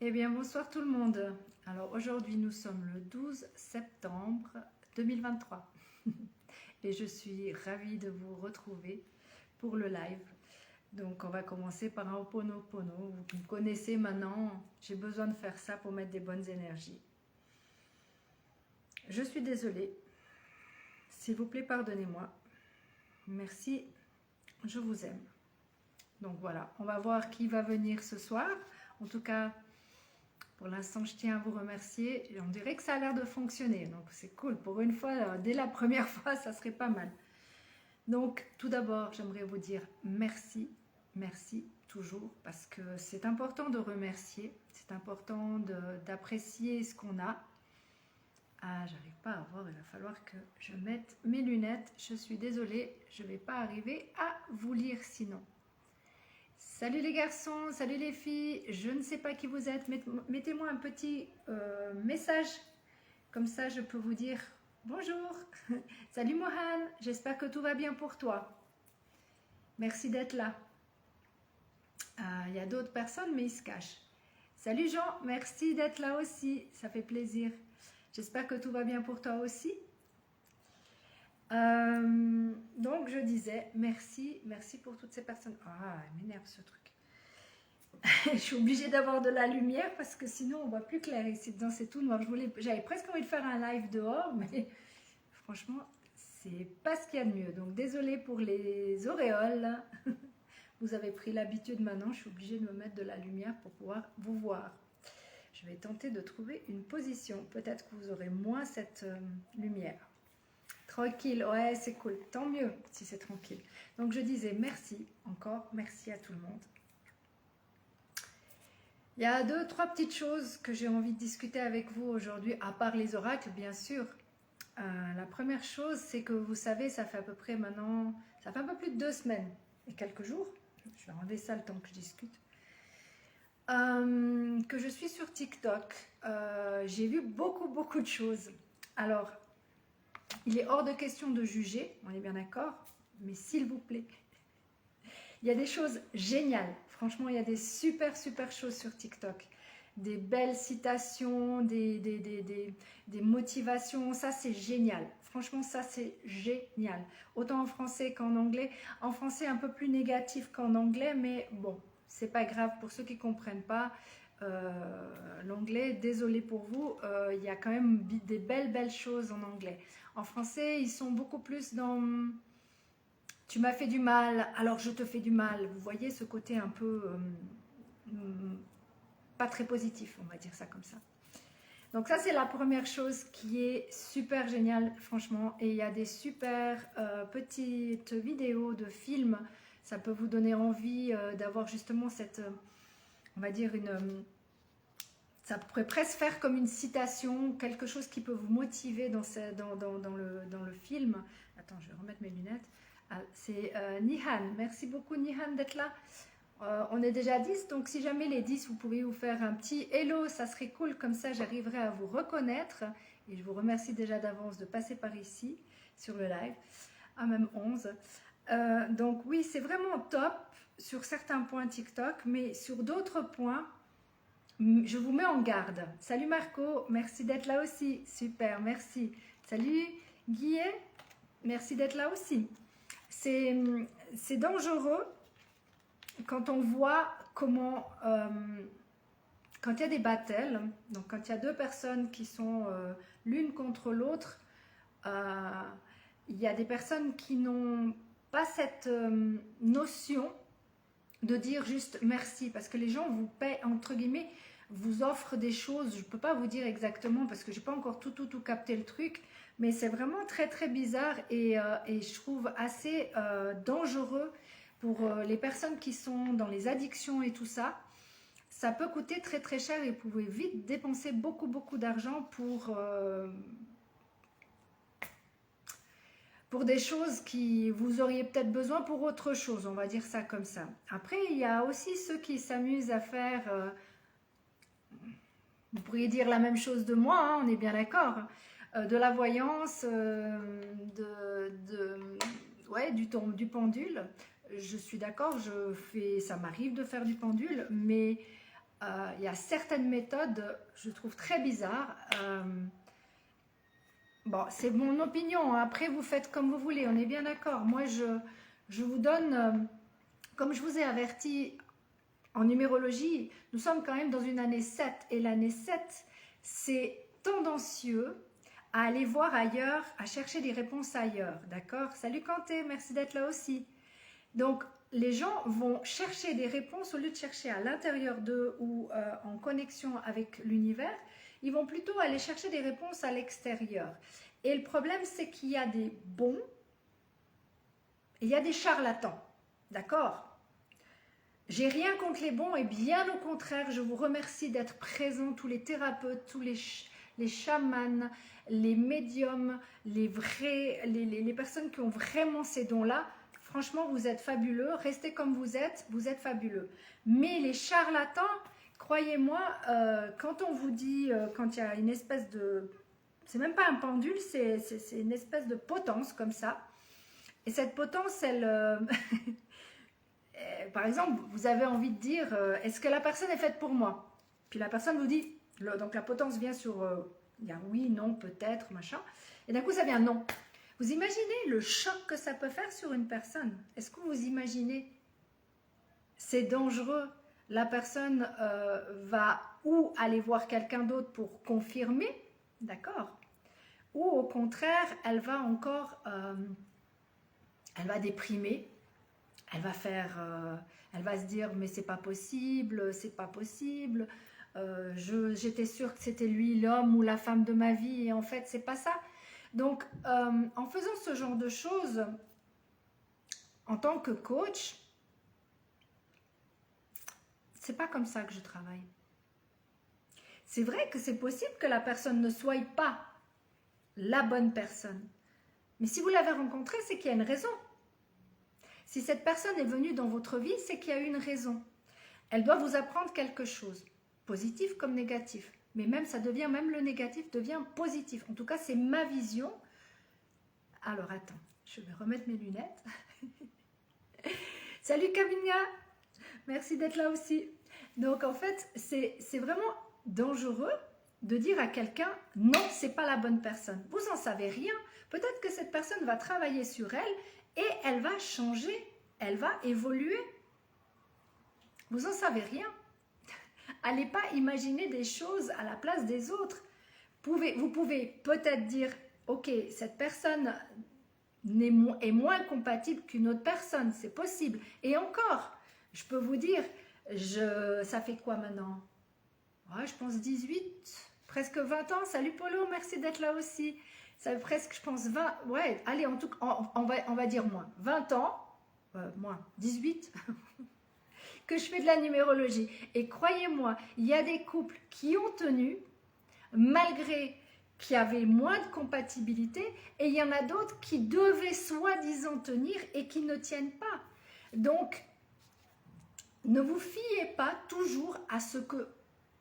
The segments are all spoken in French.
Eh bien, bonsoir tout le monde. Alors aujourd'hui, nous sommes le 12 septembre 2023 et je suis ravie de vous retrouver pour le live. Donc, on va commencer par un Ho'oponopono. Vous me connaissez maintenant, j'ai besoin de faire ça pour mettre des bonnes énergies. Je suis désolée. S'il vous plaît, pardonnez-moi. Merci, je vous aime. Donc voilà, on va voir qui va venir ce soir. En tout cas, pour l'instant, je tiens à vous remercier. On dirait que ça a l'air de fonctionner, donc c'est cool. Pour une fois, dès la première fois, ça serait pas mal. Donc, tout d'abord, j'aimerais vous dire merci. Merci toujours, parce que c'est important de remercier. C'est important d'apprécier ce qu'on a. Ah, j'arrive pas à voir, il va falloir que je mette mes lunettes. Je suis désolée, je ne vais pas arriver à vous lire sinon. Salut les garçons, salut les filles, je ne sais pas qui vous êtes, mettez-moi un petit message, comme ça je peux vous dire bonjour. Salut Mohan, j'espère que tout va bien pour toi. Merci d'être là. Il y a d'autres personnes mais ils se cachent. Salut Jean, merci d'être là aussi, ça fait plaisir. J'espère que tout va bien pour toi aussi. Donc je disais merci pour toutes ces personnes. Ah, elle m'énerve ce truc. Je suis obligée d'avoir de la lumière parce que sinon on voit plus clair ici dedans, c'est tout noir. J'avais presque envie de faire un live dehors, mais franchement c'est pas ce qu'il y a de mieux. Donc désolée pour les auréoles. Vous avez pris l'habitude maintenant, je suis obligée de me mettre de la lumière pour pouvoir vous voir. Je vais tenter de trouver une position. Peut-être que vous aurez moins cette lumière. Tranquille, ouais, c'est cool. Tant mieux si c'est tranquille. Donc je disais merci, encore merci à tout le monde. Il y a 2-3 petites choses que j'ai envie de discuter avec vous aujourd'hui, à part les oracles, bien sûr. La première chose, c'est que vous savez, ça fait à peu près maintenant, ça fait un peu plus de 2 semaines et quelques jours, je vais enlever ça le temps que je discute, que je suis sur TikTok. J'ai vu beaucoup de choses. Alors, il est hors de question de juger, on est bien d'accord, mais s'il vous plaît, il y a des choses géniales. Franchement, il y a des super choses sur TikTok. Des belles citations, des motivations, ça c'est génial. Franchement, ça c'est génial. Autant en français qu'en anglais. En français, un peu plus négatif qu'en anglais, mais bon, c'est pas grave pour ceux qui ne comprennent pas. L'anglais, désolé pour vous, il y a quand même des belles choses en anglais. En français, ils sont beaucoup plus dans tu m'as fait du mal, alors je te fais du mal. Vous voyez ce côté un peu pas très positif, on va dire ça comme ça. Donc ça, c'est la première chose qui est super géniale, franchement. Et il y a des super petites vidéos de films. Ça peut vous donner envie d'avoir justement cette, on va dire ça pourrait presque faire comme une citation, quelque chose qui peut vous motiver dans le film. Attends, je vais remettre mes lunettes. C'est Nihan. Merci beaucoup Nihan d'être là. On est déjà 10, donc si jamais les 10, vous pouvez vous faire un petit hello, ça serait cool, comme ça j'arriverai à vous reconnaître. Et je vous remercie déjà d'avance de passer par ici, sur le live, même 11. Donc oui, c'est vraiment top sur certains points TikTok, mais sur d'autres points, je vous mets en garde. Salut Marco, merci d'être là aussi. Super, merci. Salut Guillet, merci d'être là aussi. C'est dangereux quand on voit comment, quand il y a des battles, donc quand il y a deux personnes qui sont l'une contre l'autre, il y a des personnes qui n'ont pas cette notion de dire juste merci, parce que les gens vous paient, entre guillemets, vous offrent des choses, je ne peux pas vous dire exactement parce que je n'ai pas encore tout capté le truc, mais c'est vraiment très bizarre et je trouve assez dangereux pour les personnes qui sont dans les addictions et tout ça. Ça peut coûter très cher et vous pouvez vite dépenser beaucoup d'argent pour des choses qui vous auriez peut-être besoin pour autre chose, on va dire ça comme ça. Après, il y a aussi ceux qui s'amusent à faire, vous pourriez dire la même chose de moi, hein, on est bien d'accord, de la voyance, ouais, du pendule. Je suis d'accord, ça m'arrive de faire du pendule, mais il y a certaines méthodes, je trouve très bizarres. Bon, c'est mon opinion, après vous faites comme vous voulez, on est bien d'accord. Moi, je vous donne, comme je vous ai averti en numérologie, nous sommes quand même dans une année 7, et l'année 7, c'est tendancieux à aller voir ailleurs, à chercher des réponses ailleurs, d'accord? Salut Kanté, merci d'être là aussi. Donc, les gens vont chercher des réponses au lieu de chercher à l'intérieur d'eux ou en connexion avec l'univers, ils vont plutôt aller chercher des réponses à l'extérieur. Et le problème, c'est qu'il y a des bons et il y a des charlatans, d'accord? J'ai rien contre les bons et bien au contraire, je vous remercie d'être présents, tous les thérapeutes, tous les chamans, les médiums, les personnes qui ont vraiment ces dons-là. Franchement, vous êtes fabuleux, restez comme vous êtes fabuleux. Mais les charlatans, croyez-moi, quand on vous dit, quand il y a une espèce de... C'est même pas un pendule, c'est une espèce de potence comme ça. Et cette potence, elle... par exemple, vous avez envie de dire, est-ce que la personne est faite pour moi? Puis la personne vous dit, donc la potence vient sur, il y a oui, non, peut-être, machin. Et d'un coup, ça vient non. Vous imaginez le choc que ça peut faire sur une personne? Est-ce que vous imaginez? C'est dangereux. La personne va ou aller voir quelqu'un d'autre pour confirmer, d'accord? Ou au contraire, elle va encore, elle va déprimer. Elle va faire, elle va se dire mais c'est pas possible, c'est pas possible. J'étais sûre que c'était lui l'homme ou la femme de ma vie et en fait c'est pas ça. Donc en faisant ce genre de choses, en tant que coach, c'est pas comme ça que je travaille. C'est vrai que c'est possible que la personne ne soit pas la bonne personne, mais si vous l'avez rencontrée, c'est qu'il y a une raison. Si cette personne est venue dans votre vie, c'est qu'il y a une raison. Elle doit vous apprendre quelque chose, positif comme négatif. Mais même ça devient, même le négatif devient positif. En tout cas, c'est ma vision. Alors attends, je vais remettre mes lunettes. Salut Camilla, merci d'être là aussi. Donc en fait, c'est vraiment dangereux de dire à quelqu'un non, c'est pas la bonne personne. Vous n'en savez rien. Peut-être que cette personne va travailler sur elle et elle va changer, elle va évoluer. Vous n'en savez rien. Allez pas imaginer des choses à la place des autres. Vous pouvez peut-être dire, ok, cette personne est moins compatible qu'une autre personne, c'est possible. Et encore, je peux vous dire, ça fait quoi maintenant? Ouais, je pense 18, presque 20 ans. Salut Polo, merci d'être là aussi. Ça fait presque, je pense, 20, ouais, allez, en tout cas, on va dire moins. 20 ans, moins, 18, que je fais de la numérologie. Et croyez-moi, il y a des couples qui ont tenu, malgré qu'il y avait moins de compatibilité, et il y en a d'autres qui devaient soi-disant tenir et qui ne tiennent pas. Donc, ne vous fiez pas toujours à ce que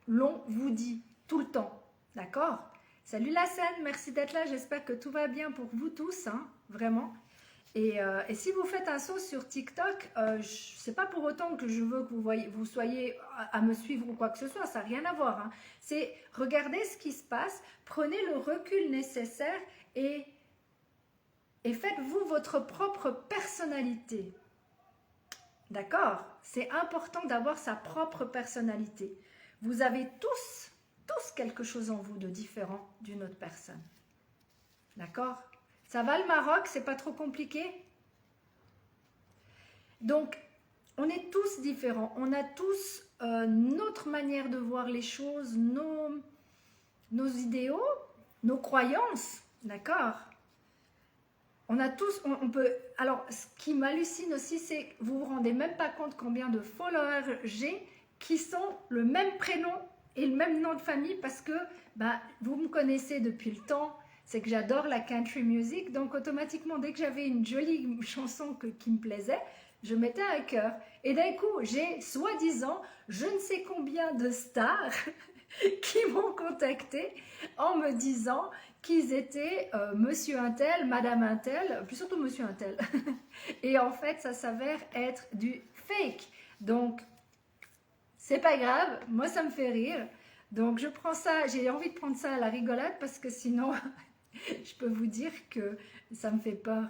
l'on vous dit tout le temps, d'accord? Salut la scène, merci d'être là, j'espère que tout va bien pour vous tous, hein, vraiment. Et si vous faites un saut sur TikTok, c'est pas pour autant que je veux que vous soyez à me suivre ou quoi que ce soit, ça n'a rien à voir. Hein. C'est regardez ce qui se passe, prenez le recul nécessaire et faites-vous votre propre personnalité. D'accord? C'est important d'avoir sa propre personnalité. Vous avez tous quelque chose en vous de différent d'une autre personne. D'accord? Ça va le Maroc? C'est pas trop compliqué? Donc, on est tous différents. On a tous notre manière de voir les choses, nos idéaux, nos croyances. D'accord? On a tous, on peut... Alors, ce qui m'hallucine aussi, c'est que vous ne vous rendez même pas compte combien de followers j'ai qui sont le même prénom et le même nom de famille parce que vous me connaissez depuis le temps, c'est que j'adore la country music, donc automatiquement, dès que j'avais une jolie chanson qui me plaisait, je mettais un cœur. Et d'un coup, j'ai soi-disant je ne sais combien de stars qui m'ont contacté en me disant qu'ils étaient monsieur untel, madame untel, puis surtout monsieur untel. Et en fait, ça s'avère être du fake. Donc, c'est pas grave, moi ça me fait rire. Donc je prends ça, j'ai envie de prendre ça à la rigolade parce que sinon, je peux vous dire que ça me fait peur,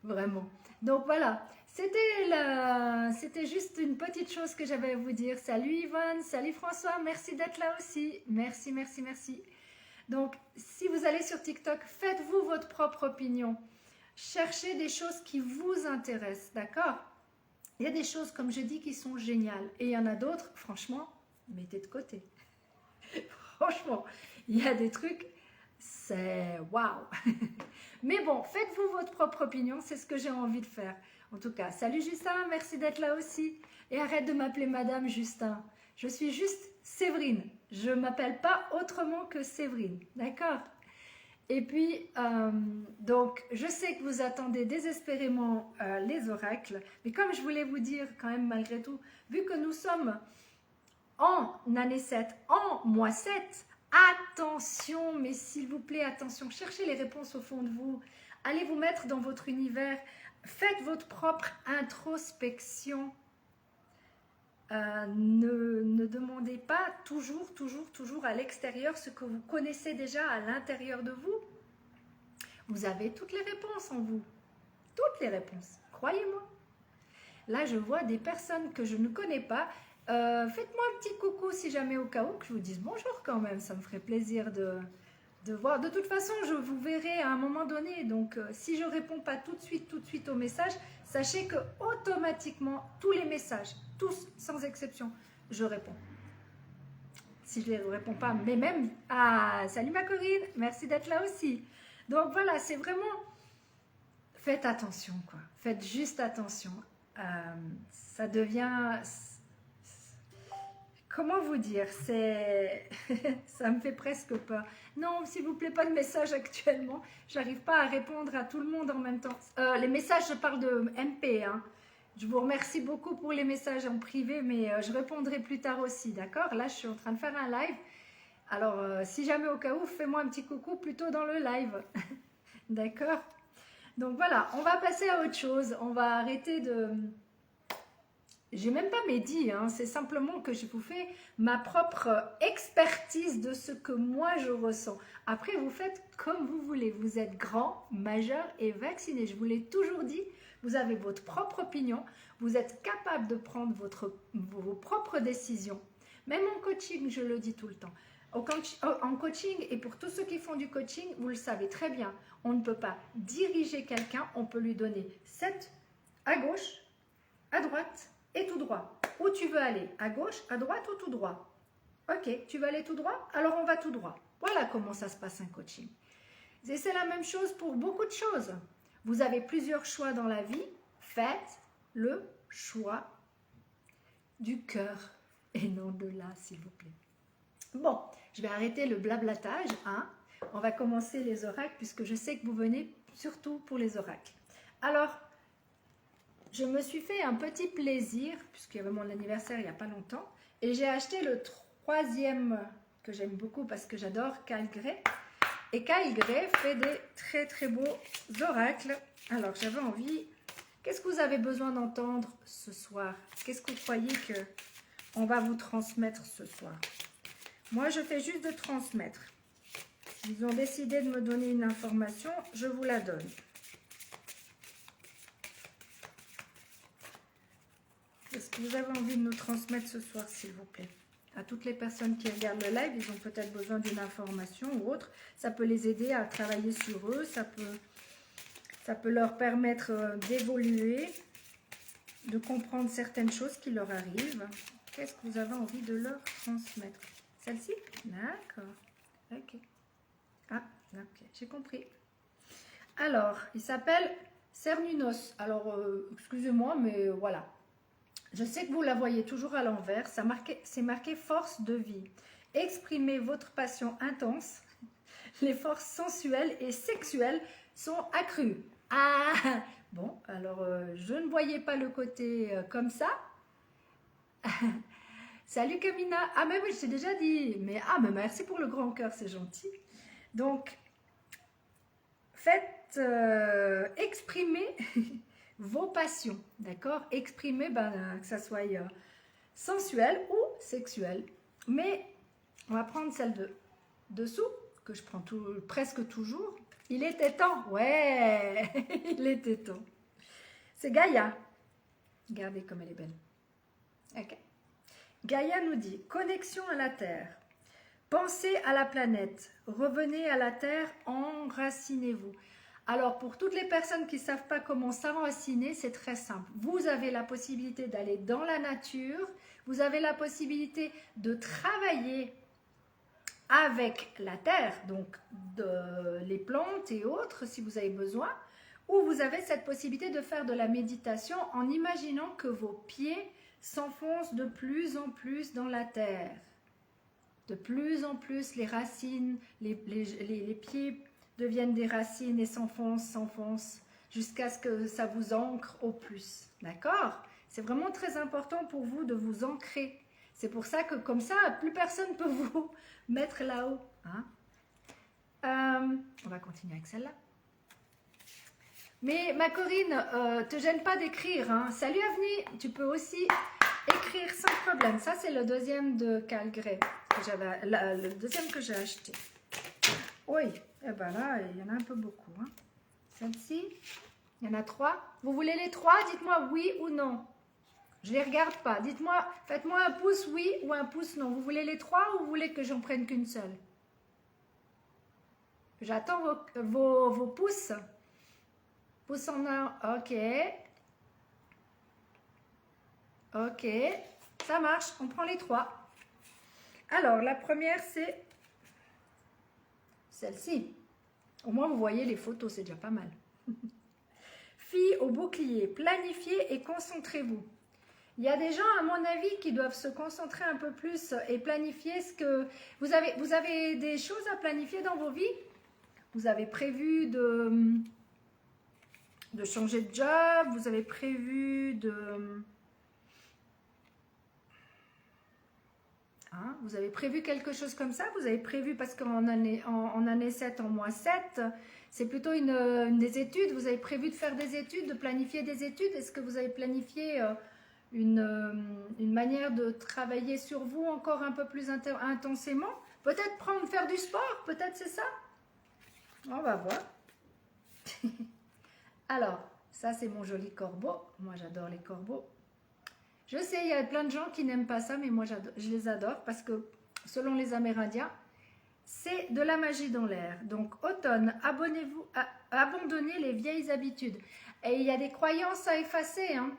vraiment. Donc voilà, c'était juste une petite chose que j'avais à vous dire. Salut Yvonne, salut François, merci d'être là aussi. Merci, merci, merci. Donc, si vous allez sur TikTok, faites-vous votre propre opinion. Cherchez des choses qui vous intéressent, d'accord? Il y a des choses, comme je dis, qui sont géniales. Et il y en a d'autres, franchement, mettez de côté. Franchement, il y a des trucs, c'est waouh. Mais bon, faites-vous votre propre opinion, c'est ce que j'ai envie de faire. En tout cas, salut Justin, merci d'être là aussi. Et arrête de m'appeler Madame Justin. Je suis juste Séverine. Je ne m'appelle pas autrement que Séverine, d'accord? Et puis, donc, je sais que vous attendez désespérément les oracles, mais comme je voulais vous dire quand même malgré tout, vu que nous sommes en année 7, en mois 7, attention, mais s'il vous plaît, attention, cherchez les réponses au fond de vous, allez vous mettre dans votre univers, faites votre propre introspection. Ne demandez pas toujours à l'extérieur ce que vous connaissez déjà à l'intérieur de vous. Vous avez toutes les réponses en vous. Toutes les réponses, croyez-moi. Là, je vois des personnes que je ne connais pas. Faites-moi un petit coucou si jamais au cas où que je vous dise bonjour quand même. Ça me ferait plaisir de voir. De toute façon, je vous verrai à un moment donné. Donc, si je ne réponds pas tout de suite aux messages, sachez que automatiquement, tous les messages, tous sans exception, je réponds. Si je ne les réponds pas, mais même... Ah, salut ma Corinne, merci d'être là aussi. Donc voilà, c'est vraiment... Faites attention, quoi. Faites juste attention. Ça devient... Comment vous dire? Ça me fait presque peur. Non, s'il vous plaît, pas de message actuellement. J'arrive pas à répondre à tout le monde en même temps. Les messages, je parle de MP. Hein. Je vous remercie beaucoup pour les messages en privé, mais je répondrai plus tard aussi, d'accord? Là, je suis en train de faire un live. Alors, si jamais au cas où, fais-moi un petit coucou plutôt dans le live. D'accord? Donc voilà, on va passer à autre chose. On va arrêter de... J'ai même pas médit, hein, c'est simplement que je vous fais ma propre expertise de ce que moi je ressens. Après, vous faites comme vous voulez. Vous êtes grand, majeur et vacciné. Je vous l'ai toujours dit, vous avez votre propre opinion. Vous êtes capable de prendre vos propres décisions. Même en coaching, je le dis tout le temps. En coaching, et pour tous ceux qui font du coaching, vous le savez très bien, on ne peut pas diriger quelqu'un, on peut lui donner 7 à gauche, à droite, et tout droit. Où tu veux aller? À gauche, à droite ou tout droit? Ok, tu veux aller tout droit? Alors on va tout droit. Voilà comment ça se passe un coaching. Et c'est la même chose pour beaucoup de choses. Vous avez plusieurs choix dans la vie. Faites le choix du cœur et non de là, s'il vous plaît. Bon, je vais arrêter le blablatage. Hein. On va commencer les oracles puisque je sais que vous venez surtout pour les oracles. Alors, je me suis fait un petit plaisir, puisqu'il y avait mon anniversaire il n'y a pas longtemps, et j'ai acheté le 3e que j'aime beaucoup parce que j'adore Kyle Gray. Et Kyle Gray fait des très beaux oracles. Alors j'avais envie, qu'est-ce que vous avez besoin d'entendre ce soir? Qu'est-ce que vous croyez qu'on va vous transmettre ce soir? Moi je fais juste de transmettre. Ils ont décidé de me donner une information, je vous la donne. Est-ce que vous avez envie de nous transmettre ce soir, s'il vous plaît? À toutes les personnes qui regardent le live, ils ont peut-être besoin d'une information ou autre. Ça peut les aider à travailler sur eux, ça peut leur permettre d'évoluer, de comprendre certaines choses qui leur arrivent. Qu'est-ce que vous avez envie de leur transmettre? Celle-ci? D'accord. Ok. Ah, ok, j'ai compris. Alors, il s'appelle Cernunnos. Alors, excusez-moi, mais voilà. Je sais que vous la voyez toujours à l'envers, c'est marqué force de vie. Exprimez votre passion intense, les forces sensuelles et sexuelles sont accrues. Ah, bon, alors je ne voyais pas le côté comme ça. Salut Camina, ah mais oui, je t'ai déjà dit, mais merci pour le grand cœur, c'est gentil. Donc, faites exprimer... vos passions, d'accord? Exprimez, que ça soit sensuelle ou sexuelle. Mais on va prendre celle de dessous, que je prends presque toujours. Il était temps, ouais, il était temps. C'est Gaïa. Regardez comme elle est belle. Ok. Gaïa nous dit, connexion à la Terre. Pensez à la planète. Revenez à la Terre, enracinez-vous. Alors, pour toutes les personnes qui ne savent pas comment s'enraciner, c'est très simple. Vous avez la possibilité d'aller dans la nature. Vous avez la possibilité de travailler avec la terre, donc les plantes et autres si vous avez besoin, ou vous avez cette possibilité de faire de la méditation en imaginant que vos pieds s'enfoncent de plus en plus dans la terre. De plus en plus, les racines, les pieds deviennent des racines et s'enfoncent jusqu'à ce que ça vous ancre au plus. D'accord? C'est vraiment très important pour vous de vous ancrer. C'est pour ça que comme ça, plus personne ne peut vous mettre là-haut. Hein? On va continuer avec celle-là. Mais ma Corinne, te gêne pas d'écrire. Hein? Salut Avni, tu peux aussi écrire sans problème. Ça, c'est le deuxième de Calgré. Le deuxième que j'ai acheté. Oui, et ben là, il y en a un peu beaucoup. Hein? Celle-ci, il y en a 3. Vous voulez les 3? Dites-moi oui ou non. Je ne les regarde pas. Dites-moi, faites-moi un pouce oui ou un pouce non. Vous voulez les 3 ou vous voulez que j'en prenne qu'une seule? J'attends vos pouces. Pouce en un. Ok. Ok. Ça marche. On prend les 3. Alors, la première, c'est celle-ci. Au moins, vous voyez les photos. C'est déjà pas mal. Fille au bouclier. Planifiez et concentrez-vous. Il y a des gens, à mon avis, qui doivent se concentrer un peu plus et planifier ce que... Vous avez des choses à planifier dans vos vies? Vous avez prévu de changer de job? Vous avez prévu de... Hein, vous avez prévu quelque chose comme ça? Vous avez prévu, parce qu'en année 7, en mois 7, c'est plutôt une des études. Vous avez prévu de faire des études, de planifier des études? Est-ce que vous avez planifié... une manière de travailler sur vous encore un peu plus intensément. Peut-être faire du sport, peut-être c'est ça. On va voir. Alors, ça c'est mon joli corbeau. Moi j'adore les corbeaux. Je sais, il y a plein de gens qui n'aiment pas ça, mais moi je les adore parce que selon les Amérindiens, c'est de la magie dans l'air. Donc automne, abandonnez les vieilles habitudes. Et il y a des croyances à effacer, hein.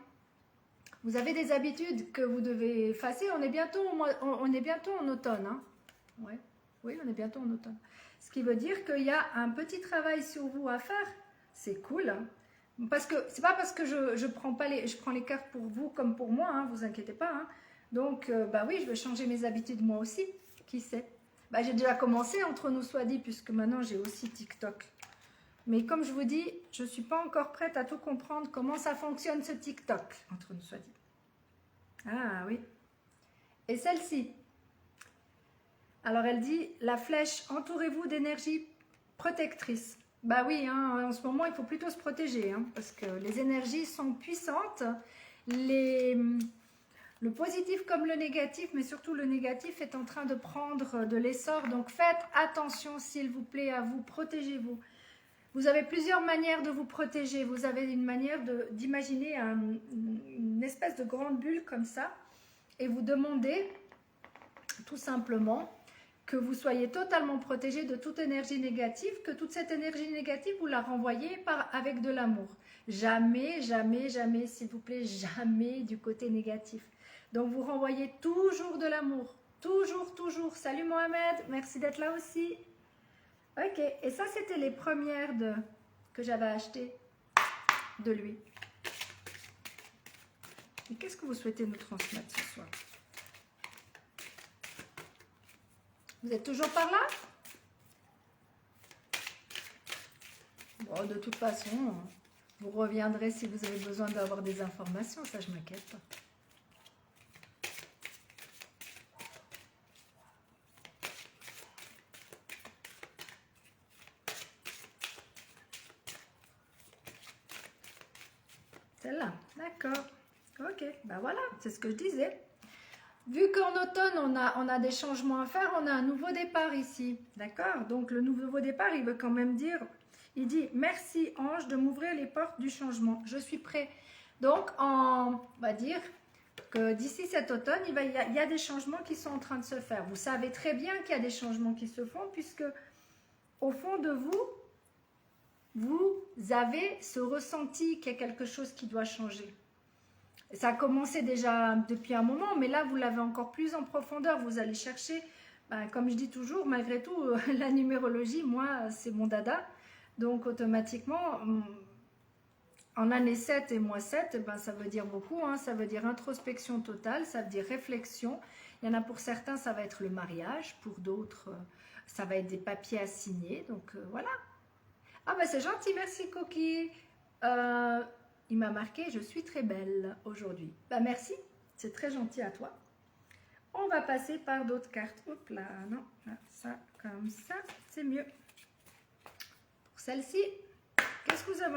Vous avez des habitudes que vous devez effacer. On est bientôt en automne. Hein? Ouais. Oui, on est bientôt en automne. Ce qui veut dire qu'il y a un petit travail sur vous à faire. C'est cool. Hein? Parce que c'est pas parce que je prends les cartes pour vous comme pour moi. Hein, vous inquiétez pas. Hein? Donc, bah oui, je vais changer mes habitudes moi aussi. Qui sait? Bah, j'ai déjà commencé, entre nous soit dit, puisque maintenant j'ai aussi TikTok. Mais comme je vous dis, je ne suis pas encore prête à tout comprendre comment ça fonctionne ce TikTok, entre nous soit dit. Ah oui. Et celle-ci. Alors elle dit, la flèche, entourez-vous d'énergie protectrice. Bah oui, hein, en ce moment il faut plutôt se protéger, hein, parce que les énergies sont puissantes. Le positif comme le négatif, mais surtout le négatif est en train de prendre de l'essor. Donc faites attention s'il vous plaît à vous, protégez-vous. Vous avez plusieurs manières de vous protéger. Vous avez une manière d'imaginer une espèce de grande bulle comme ça et vous demandez tout simplement que vous soyez totalement protégé de toute énergie négative, que toute cette énergie négative, vous la renvoyez avec de l'amour. Jamais, jamais, jamais, s'il vous plaît, jamais du côté négatif. Donc vous renvoyez toujours de l'amour. Toujours, toujours. Salut Mohamed, merci d'être là aussi. Ok, et ça c'était les premières que j'avais achetées de lui. Et qu'est-ce que vous souhaitez nous transmettre ce soir? Vous êtes toujours par là? Bon, de toute façon, vous reviendrez si vous avez besoin d'avoir des informations, ça je m'inquiète pas. Celle-là, d'accord. Ok, ben voilà, c'est ce que je disais. vu qu'en automne, on a des changements à faire, on a un nouveau départ ici. D'accord? Donc, le nouveau départ, il veut quand même dire, il dit, merci ange de m'ouvrir les portes du changement. Je suis prêt. Donc, on va dire que d'ici cet automne, il y a des changements qui sont en train de se faire. Vous savez très bien qu'il y a des changements qui se font, puisque au fond de vous, vous avez ce ressenti qu'il y a quelque chose qui doit changer. Ça a commencé déjà depuis un moment, mais là, vous l'avez encore plus en profondeur. Vous allez chercher, comme je dis toujours, malgré tout, la numérologie, moi, c'est mon dada. Donc, automatiquement, en année 7 et mois 7, ça veut dire beaucoup. Hein. Ça veut dire introspection totale, ça veut dire réflexion. Il y en a pour certains, ça va être le mariage. Pour d'autres, ça va être des papiers à signer. Donc, voilà. Ah, c'est gentil, merci, Coquille. Il m'a marqué, je suis très belle aujourd'hui. Merci, c'est très gentil à toi. On va passer par d'autres cartes. Hop là, non, ça, comme ça, c'est mieux. Pour celle-ci, qu'est-ce que vous avez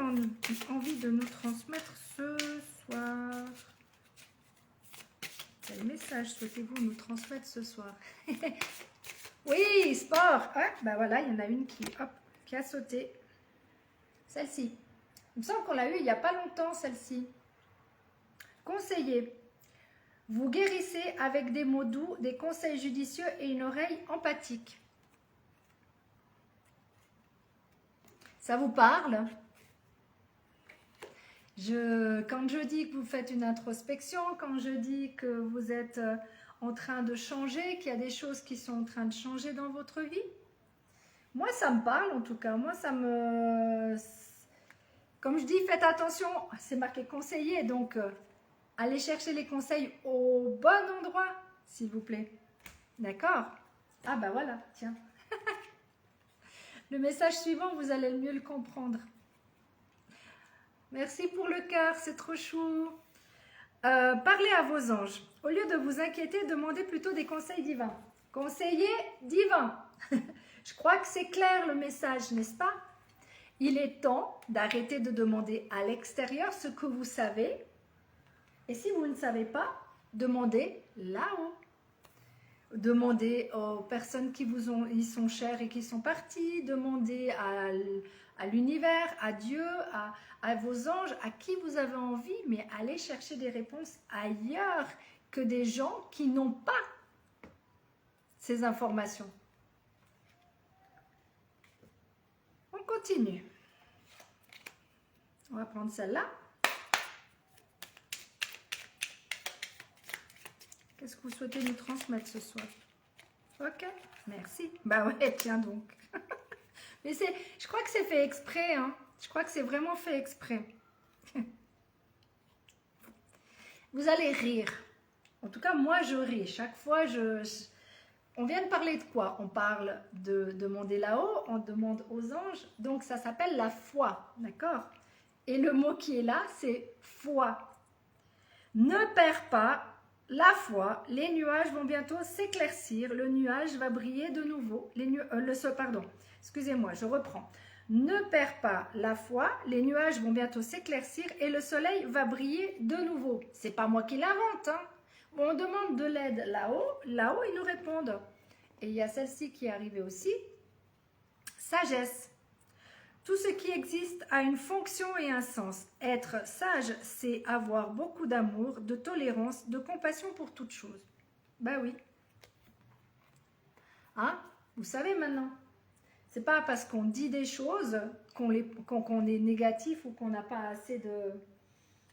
envie de nous transmettre ce soir? Quel message souhaitez-vous nous transmettre ce soir? Oui, sport. Voilà, il y en a une qui a sauté. Celle-ci. Il me semble qu'on l'a eu il n'y a pas longtemps, celle-ci. Conseiller. Vous guérissez avec des mots doux, des conseils judicieux et une oreille empathique. Ça vous parle? Quand je dis que vous faites une introspection, quand je dis que vous êtes en train de changer, qu'il y a des choses qui sont en train de changer dans votre vie, moi, ça me parle en tout cas. Moi, ça me... Comme je dis, faites attention, c'est marqué conseiller, donc allez chercher les conseils au bon endroit, s'il vous plaît. D'accord? Ah voilà, tiens. Le message suivant, vous allez mieux le comprendre. Merci pour le cœur, c'est trop chou. Parlez à vos anges. Au lieu de vous inquiéter, demandez plutôt des conseils divins. Conseiller divin. Je crois que c'est clair le message, n'est-ce pas? Il est temps d'arrêter de demander à l'extérieur ce que vous savez. Et si vous ne savez pas, demandez là-haut. Demandez aux personnes qui y sont chères et qui sont parties. Demandez à l'univers, à Dieu, à vos anges, à qui vous avez envie. Mais allez chercher des réponses ailleurs que des gens qui n'ont pas ces informations. On continue. On va prendre celle-là. Qu'est-ce que vous souhaitez nous transmettre ce soir? Ok, merci. Ouais, tiens donc. Mais je crois que c'est fait exprès. Hein. Je crois que c'est vraiment fait exprès. Vous allez rire. En tout cas, moi, je ris. Chaque fois, on vient de parler de quoi? On parle de demander là-haut, on demande aux anges. Donc, ça s'appelle la foi. D'accord? Et le mot qui est là, c'est foi. Ne perds pas la foi. Les nuages vont bientôt s'éclaircir. Le nuage va briller de nouveau. Excusez-moi, je reprends. Ne perds pas la foi. Les nuages vont bientôt s'éclaircir et le soleil va briller de nouveau. C'est pas moi qui l'invente. Hein. On demande de l'aide là-haut. Là-haut, ils nous répondent. Et il y a celle-ci qui est arrivée aussi. Sagesse. Tout ce qui existe a une fonction et un sens. Être sage, c'est avoir beaucoup d'amour, de tolérance, de compassion pour toute chose. Oui. Hein? Vous savez maintenant. C'est pas parce qu'on dit des choses qu'on est négatif ou qu'on n'a pas assez de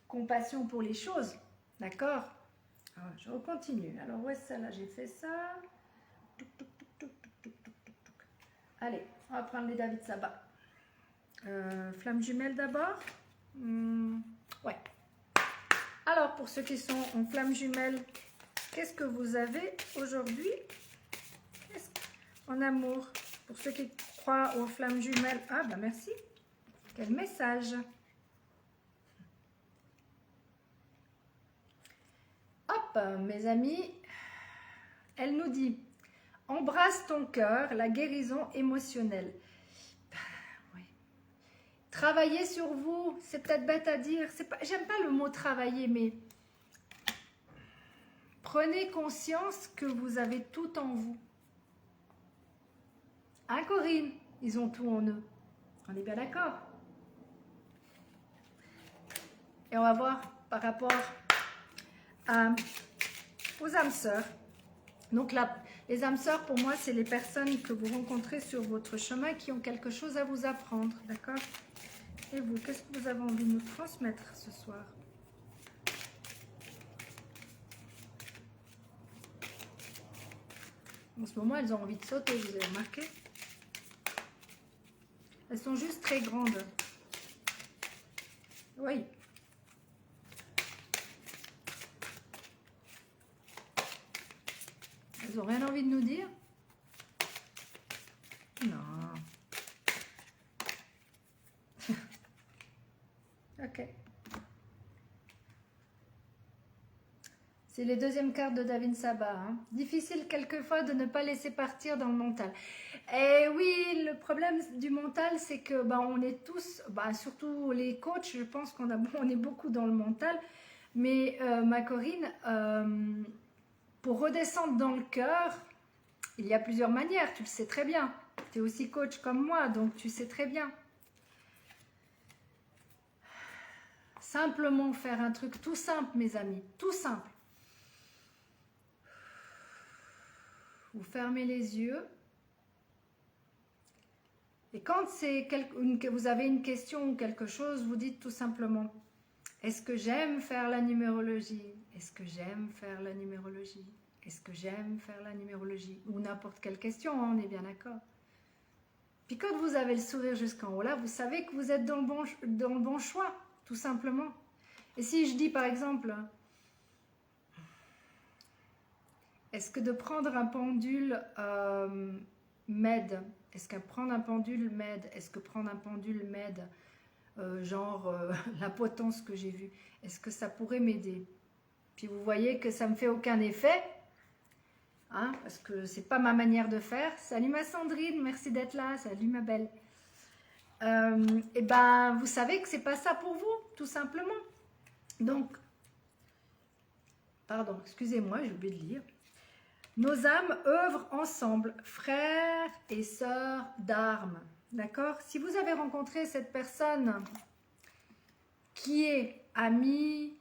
compassion pour les choses. D'accord? Je continue. Alors, où est-ce celle-là? J'ai fait ça. Allez, on va prendre les David Sabat. Flamme jumelle d'abord. Ouais. Alors, pour ceux qui sont en flamme jumelle, qu'est-ce que vous avez aujourd'hui en amour? Pour ceux qui croient aux flammes jumelles, merci. Quel message. Hop, mes amis, elle nous dit, embrasse ton cœur, la guérison émotionnelle. Travailler sur vous, c'est peut-être bête à dire. J'aime pas le mot travailler, mais Prenez conscience que vous avez tout en vous. Hein, Corinne? Ils ont tout en eux. On est bien d'accord? Et on va voir par rapport aux âmes sœurs. Donc là, les âmes sœurs, pour moi, c'est les personnes que vous rencontrez sur votre chemin qui ont quelque chose à vous apprendre. D'accord? Et vous, qu'est-ce que vous avez envie de nous transmettre ce soir? En ce moment, elles ont envie de sauter, vous avez remarqué? Elles sont juste très grandes. Oui. Elles n'ont rien envie de nous dire? Non. Ok. C'est les deuxièmes cartes de David Sabat. Hein. Difficile quelquefois de ne pas laisser partir dans le mental. Et oui, le problème du mental, c'est que on est tous, surtout les coachs, je pense on est beaucoup dans le mental. Mais ma Corinne, pour redescendre dans le cœur, il y a plusieurs manières, tu le sais très bien. Tu es aussi coach comme moi, donc tu sais très bien. Simplement faire un truc tout simple, mes amis, tout simple. Vous fermez les yeux. Et quand vous avez une question ou quelque chose, vous dites tout simplement, est-ce que j'aime faire la numérologie? Est-ce que j'aime faire la numérologie? Est-ce que j'aime faire la numérologie? Ou n'importe quelle question, hein, on est bien d'accord. Puis quand vous avez le sourire jusqu'en haut là, vous savez que vous êtes dans le bon choix, tout simplement. Et si je dis par exemple, est-ce que de prendre un pendule m'aide? Est-ce que prendre un pendule m'aide? Est-ce que prendre un pendule m'aide? La potence que j'ai vue, est-ce que ça pourrait m'aider? Puis vous voyez que ça ne me fait aucun effet, hein, parce que c'est pas ma manière de faire. Salut ma Sandrine, merci d'être là, salut ma belle. Et vous savez que c'est pas ça pour vous, tout simplement. Donc, pardon, excusez-moi, j'ai oublié de lire. Nos âmes œuvrent ensemble, frères et sœurs d'armes. D'accord? Si vous avez rencontré cette personne qui est amie,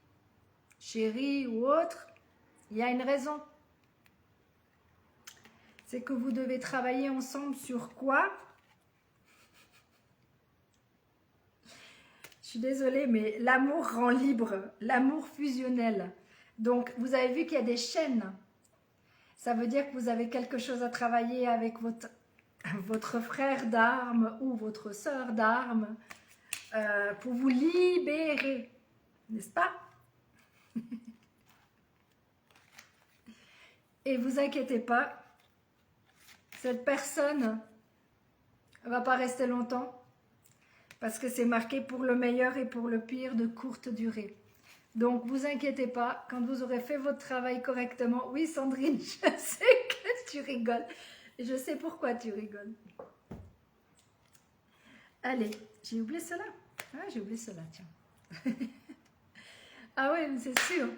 chérie ou autre, il y a une raison. C'est que vous devez travailler ensemble sur quoi? Je suis désolée, mais l'amour rend libre, l'amour fusionnel. Donc, vous avez vu qu'il y a des chaînes. Ça veut dire que vous avez quelque chose à travailler avec votre frère d'armes ou votre sœur d'armes pour vous libérer, n'est-ce pas? Et vous inquiétez pas, cette personne ne va pas rester longtemps parce que c'est marqué pour le meilleur et pour le pire de courte durée. Donc, vous inquiétez pas, quand vous aurez fait votre travail correctement. Oui, Sandrine, je sais que tu rigoles. Je sais pourquoi tu rigoles. Allez, j'ai oublié cela. Ah, j'ai oublié cela, tiens. Ah oui, c'est sûr.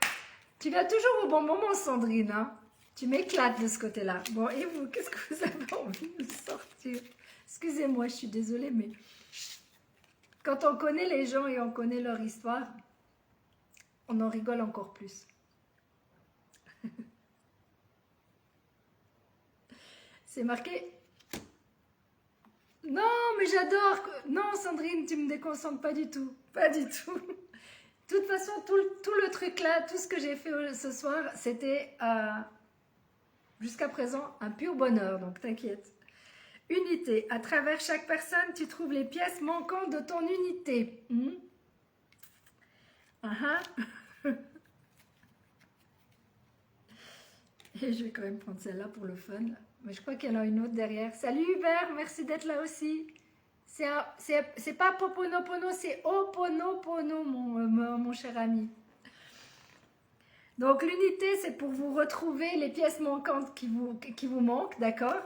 Tu viens toujours au bon moment, Sandrine. Hein? Tu m'éclates de ce côté-là. Bon, et vous, qu'est-ce que vous avez envie de sortir? Excusez-moi, je suis désolée, mais quand on connaît les gens et on connaît leur histoire, on en rigole encore plus. C'est marqué. Non, mais j'adore. Non, Sandrine, tu me déconcentres pas du tout. Pas du tout. De toute façon, tout le truc là, tout ce que j'ai fait ce soir, c'était jusqu'à présent un pur bonheur, donc t'inquiète. Unité. À travers chaque personne, tu trouves les pièces manquantes de ton unité. Et je vais quand même prendre celle-là pour le fun. Mais je crois qu'il y en a une autre derrière. Salut Hubert, merci d'être là aussi. C'est pas Poponopono, c'est Oponopono, mon cher ami. Donc l'unité, c'est pour vous retrouver les pièces manquantes qui vous manquent, d'accord?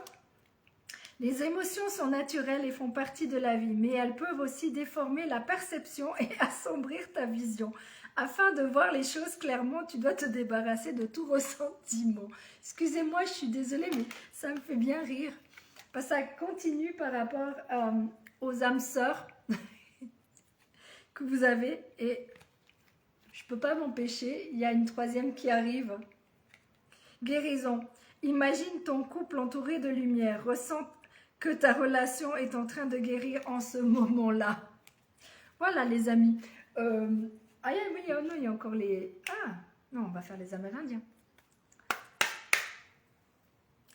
Les émotions sont naturelles et font partie de la vie, mais elles peuvent aussi déformer la perception et assombrir ta vision. Afin de voir les choses clairement, tu dois te débarrasser de tout ressentiment. Excusez-moi, je suis désolée, mais ça me fait bien rire. Parce que ça continue par rapport aux âmes sœurs que vous avez. Et je ne peux pas m'empêcher, il y a une troisième qui arrive. Guérison. Imagine ton couple entouré de lumière. Ressens que ta relation est en train de guérir en ce moment-là. Voilà les amis. Ah oui, non, il y a encore les... Ah, non, on va faire les Amérindiens.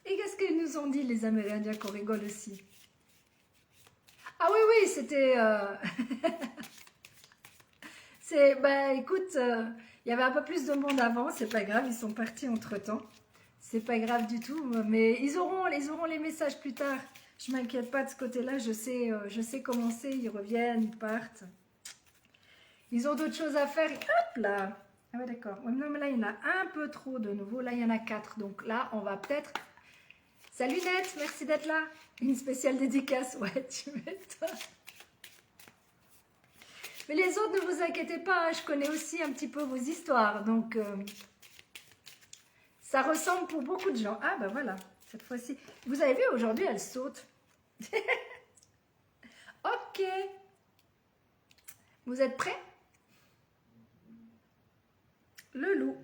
Et qu'est-ce qu'ils nous ont dit les Amérindiens qu'on rigole aussi? Ah oui, oui, c'était... écoute, il y avait un peu plus de monde avant, c'est pas grave, ils sont partis entre-temps. C'est pas grave du tout, mais ils auront les messages plus tard. Je m'inquiète pas de ce côté-là, je sais comment c'est, ils reviennent, ils partent. Ils ont d'autres choses à faire. Hop là. Ah ouais, d'accord. Non, mais là, il y en a un peu trop de nouveau. Là, il y en a 4. Donc là, on va peut-être... Salut Nette, merci d'être là. Une spéciale dédicace. Ouais, tu m'étonnes. Mais les autres, ne vous inquiétez pas. Hein, je connais aussi un petit peu vos histoires. Donc, ça ressemble pour beaucoup de gens. Ah, ben voilà. Cette fois-ci. Vous avez vu, aujourd'hui, elle saute. Ok. Vous êtes prêts? Le loup.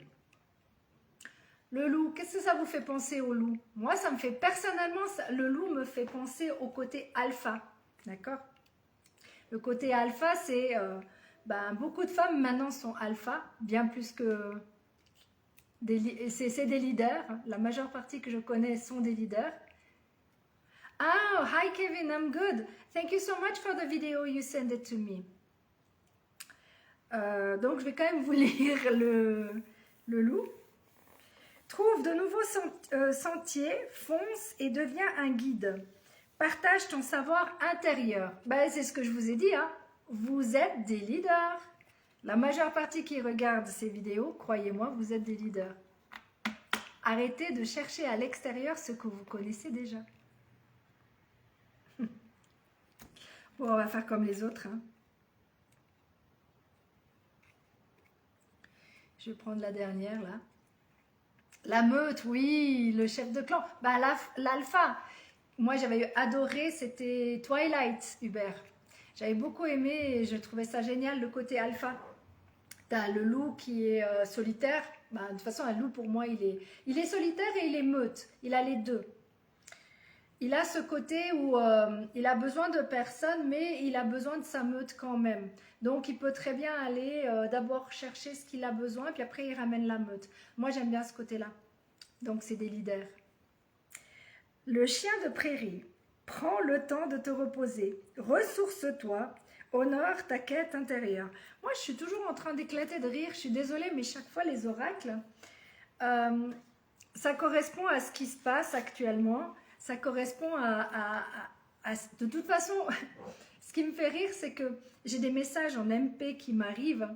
Le loup, qu'est-ce que ça vous fait penser au loup? Moi, ça me fait personnellement, le loup me fait penser au côté alpha. D'accord? Le côté alpha, c'est... beaucoup de femmes maintenant sont alpha, bien plus que... C'est des leaders. La majeure partie que je connais sont des leaders. Oh, hi Kevin, I'm good. Thank you so much for the video you sent it to me. Donc, je vais quand même vous lire le loup. Trouve de nouveaux sentiers, fonce et deviens un guide. Partage ton savoir intérieur. C'est ce que je vous ai dit. Hein. Vous êtes des leaders. La majeure partie qui regarde ces vidéos, croyez-moi, vous êtes des leaders. Arrêtez de chercher à l'extérieur ce que vous connaissez déjà. Bon, on va faire comme les autres. Hein. Je vais prendre la dernière là. La meute, oui, le chef de clan. L'alpha. Moi, j'avais adoré, c'était Twilight, Hubert. J'avais beaucoup aimé et je trouvais ça génial, le côté alpha. T'as le loup qui est solitaire. De toute façon, un loup, pour moi, il est solitaire et il est meute. Il a les deux. Il a ce côté où il a besoin de personne, mais il a besoin de sa meute quand même. Donc, il peut très bien aller d'abord chercher ce qu'il a besoin, puis après, il ramène la meute. Moi, j'aime bien ce côté-là. Donc, c'est des leaders. Le chien de prairie. Prends le temps de te reposer. Ressource-toi. Honore ta quête intérieure. Moi, je suis toujours en train d'éclater de rire. Je suis désolée, mais chaque fois, les oracles, ça correspond à ce qui se passe actuellement. Ça correspond de toute façon, ce qui me fait rire, c'est que j'ai des messages en MP qui m'arrivent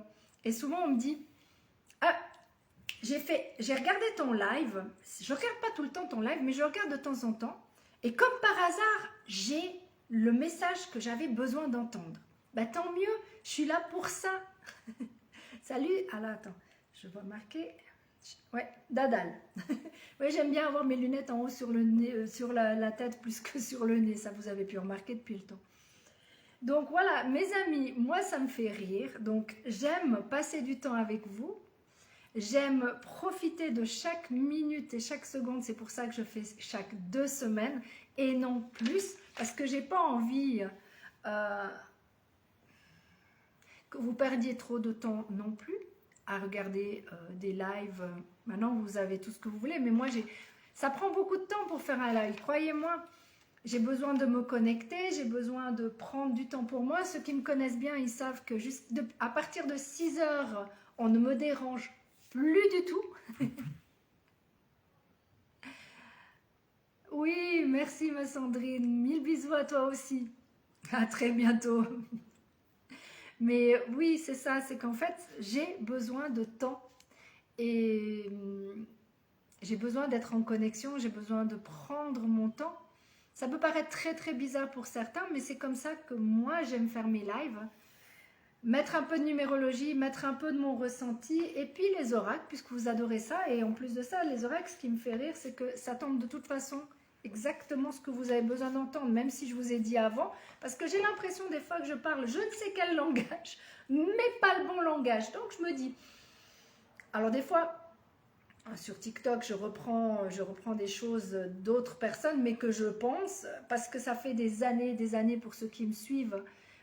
et souvent on me dit « Ah, j'ai regardé ton live, je regarde pas tout le temps ton live, mais je regarde de temps en temps et comme par hasard, j'ai le message que j'avais besoin d'entendre. Tant mieux, je suis là pour ça. » Salut, ah là, attends, je vois marquer... Ouais, Dadal. Ouais, j'aime bien avoir mes lunettes en haut sur le nez, sur la tête plus que sur le nez. Ça, vous avez pu remarquer depuis le temps. Donc voilà, mes amis, moi, ça me fait rire. Donc, j'aime passer du temps avec vous. J'aime profiter de chaque minute et chaque seconde. C'est pour ça que je fais chaque 2 semaines et non plus. Parce que j'ai pas envie que vous perdiez trop de temps non plus à regarder des lives. Maintenant, vous avez tout ce que vous voulez, mais moi, ça prend beaucoup de temps pour faire un live. Croyez-moi, j'ai besoin de me connecter, j'ai besoin de prendre du temps pour moi. Ceux qui me connaissent bien, ils savent que à partir de 6 heures, on ne me dérange plus du tout. Oui, merci ma Sandrine. 1000 bisous à toi aussi. À très bientôt. Mais oui, c'est ça, c'est qu'en fait, j'ai besoin de temps et j'ai besoin d'être en connexion, j'ai besoin de prendre mon temps. Ça peut paraître très très bizarre pour certains, mais c'est comme ça que moi j'aime faire mes lives. Mettre un peu de numérologie, mettre un peu de mon ressenti, et puis les oracles, puisque vous adorez ça. Et en plus de ça, les oracles, ce qui me fait rire, c'est que ça tombe de toute façon exactement ce que vous avez besoin d'entendre, même si je vous ai dit avant, parce que j'ai l'impression des fois que je parle je ne sais quel langage, mais pas le bon langage. Donc je me dis, alors des fois, sur TikTok, je reprends des choses d'autres personnes, mais que je pense, parce que ça fait des années pour ceux qui me suivent,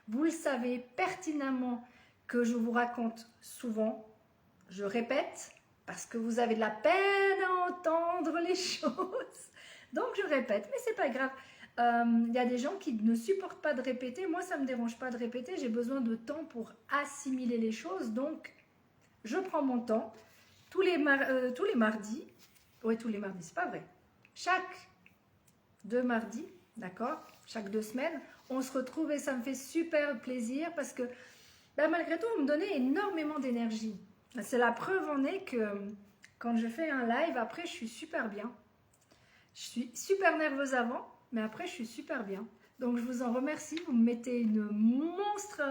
vous le savez pertinemment que je vous raconte souvent, je répète, parce que vous avez de la peine à entendre les choses. Donc je répète, mais c'est pas grave. Il y a des gens qui ne supportent pas de répéter. Moi, ça ne me dérange pas de répéter. J'ai besoin de temps pour assimiler les choses. Donc, je prends mon temps. Tous les mardis, oui, tous les mardis, c'est pas vrai. Chaque 2 mardis, d'accord, chaque 2 semaines, on se retrouve et ça me fait super plaisir parce que ben, malgré tout, vous me donnez énormément d'énergie. C'est la preuve en est que quand je fais un live, après, je suis super bien. Je suis super nerveuse avant, mais après, je suis super bien. Donc, je vous en remercie. Vous me mettez une monstre...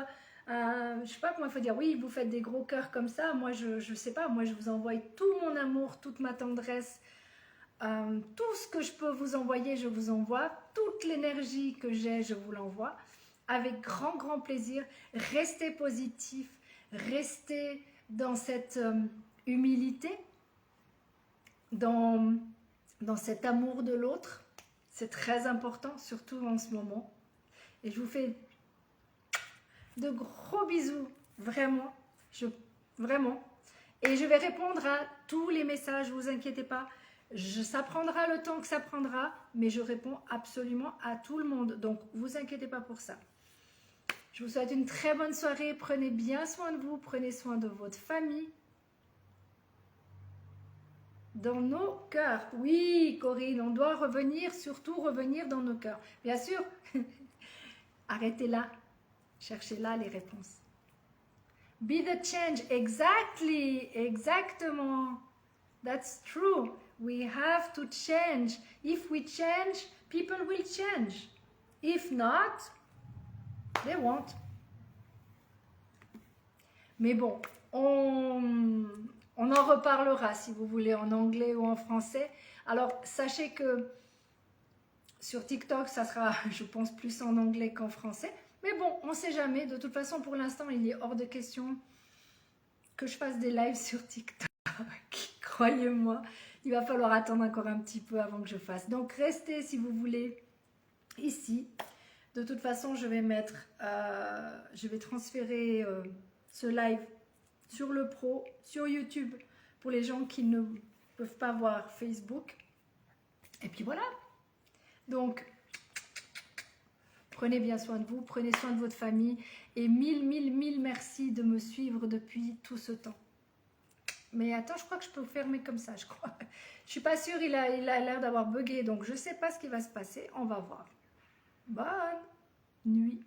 je sais pas comment il faut dire, oui, vous faites des gros cœurs comme ça. Moi, je sais pas, moi, je vous envoie tout mon amour, toute ma tendresse. Tout ce que je peux vous envoyer, je vous envoie. Toute l'énergie que j'ai, je vous l'envoie. Avec grand, grand plaisir. Restez positif. Restez dans cette humilité. Dans cet amour de l'autre. C'est très important, surtout en ce moment. Et je vous fais de gros bisous. Vraiment. Vraiment. Et je vais répondre à tous les messages, ne vous inquiétez pas. Ça prendra le temps que ça prendra, mais je réponds absolument à tout le monde. Donc, ne vous inquiétez pas pour ça. Je vous souhaite une très bonne soirée. Prenez bien soin de vous. Prenez soin de votre famille. Dans nos cœurs. Oui, Corinne, on doit revenir, surtout revenir dans nos cœurs. Bien sûr, arrêtez là. Cherchez là les réponses. Be the change. Exactly. Exactement. That's true. We have to change. If we change, people will change. If not, they won't. Mais bon, on en reparlera si vous voulez en anglais ou en français. Alors, sachez que sur TikTok, ça sera, je pense, plus en anglais qu'en français. Mais bon, on ne sait jamais. De toute façon, pour l'instant, il est hors de question que je fasse des lives sur TikTok. Croyez-moi, il va falloir attendre encore un petit peu avant que je fasse. Donc, restez si vous voulez ici. De toute façon, je vais transférer ce live sur le pro, sur YouTube, pour les gens qui ne peuvent pas voir Facebook. Et puis voilà. Donc, prenez bien soin de vous, prenez soin de votre famille. Et mille merci de me suivre depuis tout ce temps. Mais attends, je crois que je peux fermer comme ça, je crois. Je suis pas sûre, il a l'air d'avoir bugué, donc je sais pas ce qui va se passer. On va voir. Bonne nuit.